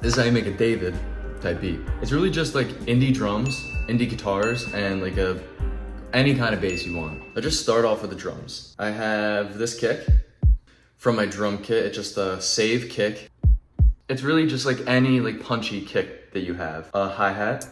This is how you make a David type beat. It's really just like indie drums, indie guitars, and like any kind of bass you want. I'll just start off with the drums. I have this kick from my drum kit. It's just a save kick. It's really just like any like punchy kick that you have. A hi-hat.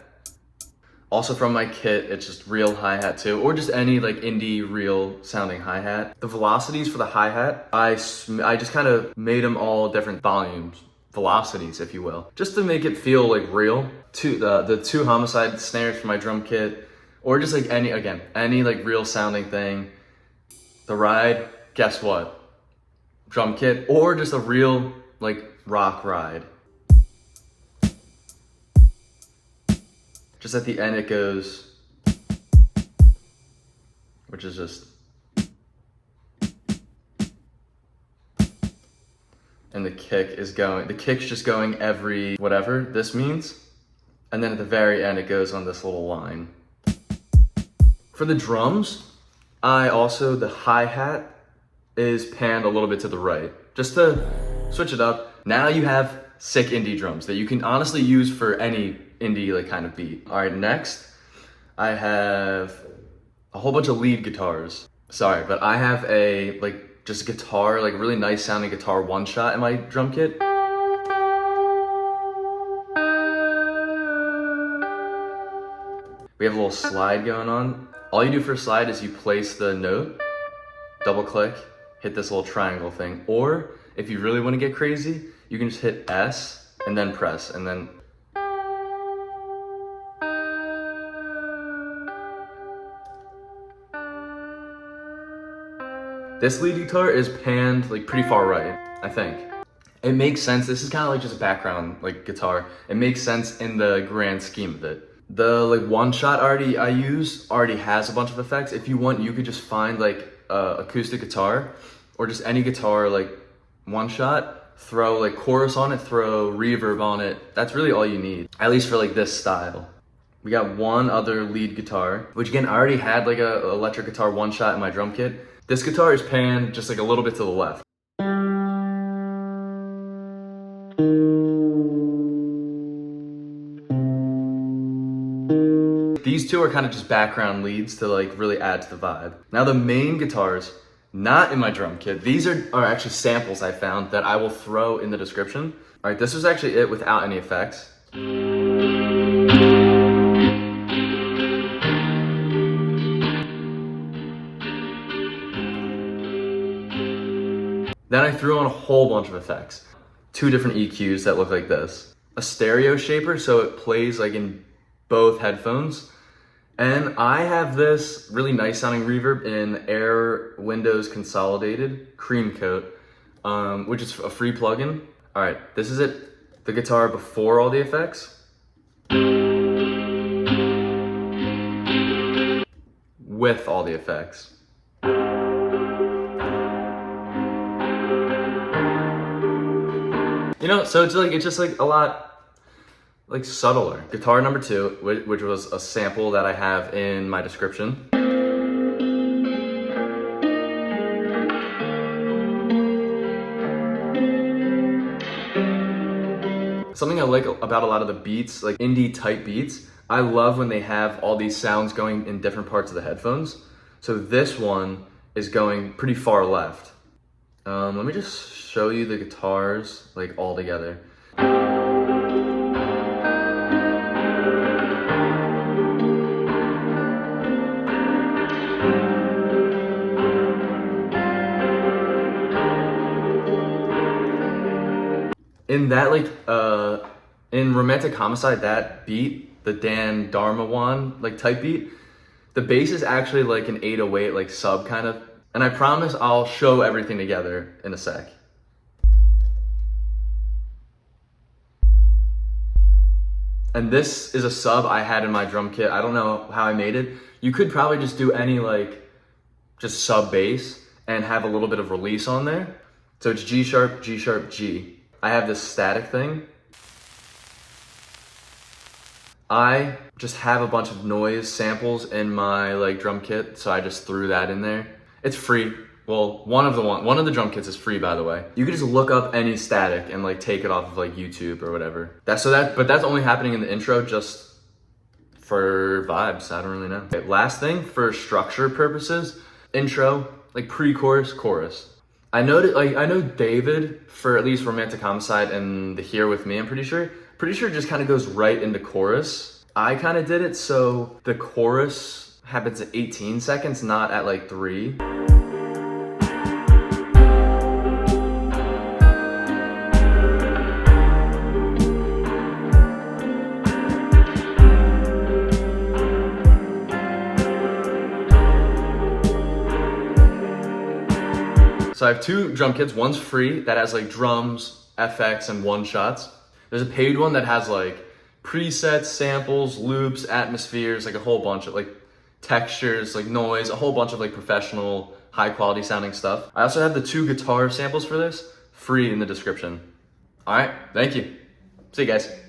Also from my kit, it's just real hi-hat too, or just any like indie real sounding hi-hat. The velocities for the hi-hat, I just kind of made them all different volumes, velocities if you will, just to make it feel like real. The two homicide snares for my drum kit, or just like any like real sounding thing. The ride, guess what? Drum kit, or just a real like rock ride. Just at the end it goes, which is just, and the kick's just going every whatever this means. And then at the very end it goes on this little line. For the drums, the hi-hat is panned a little bit to the right, just to switch it up. Now you have sick indie drums that you can honestly use for any indie like kind of beat. All right, next I have a whole bunch of lead guitars. Sorry, but I have a just a guitar, like really nice sounding guitar one shot in my drum kit. We have a little slide going on. All you do for a slide is you place the note, double click, hit this little triangle thing, or if you really want to get crazy, you can just hit S and then press, and then this lead guitar is panned like pretty far right, I think. It makes sense. This is kind of like just a background like guitar. It makes sense in the grand scheme of it. The like one shot I use already has a bunch of effects. If you want, you could just find like acoustic guitar or just any guitar like one shot, throw like chorus on it, throw reverb on it. That's really all you need, at least for like this style. We got one other lead guitar, which again, I already had like a electric guitar one shot in my drum kit. This guitar is panned just like a little bit to the left. These two are kind of just background leads to like really add to the vibe. Now the main guitars, not in my drum kit. These are actually samples I found that I will throw in the description. All right, this was actually it without any effects. Then I threw on a whole bunch of effects. 2 different EQs that look like this. A stereo shaper, so it plays like in both headphones. And I have this really nice sounding reverb in Air Windows Consolidated Cream Coat, which is a free plugin. All right, this is it. The guitar before all the effects. With all the effects. You know, so it's just like a lot like subtler. Guitar number 2, which was a sample that I have in my description. Something I like about a lot of the beats, like indie type beats, I love when they have all these sounds going in different parts of the headphones. So this one is going pretty far left. Let me just show you the guitars like all together. In that in Romantic Homicide, that beat, the Dan Dharmawan like type beat, the bass is actually like an 808 like sub kind of. And I promise I'll show everything together in a sec. And this is a sub I had in my drum kit. I don't know how I made it. You could probably just do any just sub bass and have a little bit of release on there. So it's G sharp, G sharp, G. I have this static thing. I just have a bunch of noise samples in my drum kit, so I just threw that in there. It's free. Well, one of the drum kits is free, by the way. You can just look up any static and like take it off of like YouTube or whatever. But that's only happening in the intro, just for vibes. I don't really know. Okay, last thing for structure purposes, intro, like pre-chorus, chorus. I know David, for at least Romantic Homicide and the Here With Me, I'm pretty sure just kind of goes right into chorus. I kind of did it so the chorus happens at 18 seconds, not at like 3. So I have 2 drum kits. One's free that has like drums, FX, and one-shots. There's a paid one that has like presets, samples, loops, atmospheres, like a whole bunch of like textures, like noise, a whole bunch of like professional, high quality sounding stuff. I also have the 2 guitar samples for this, free in the description. All right, thank you. See you guys.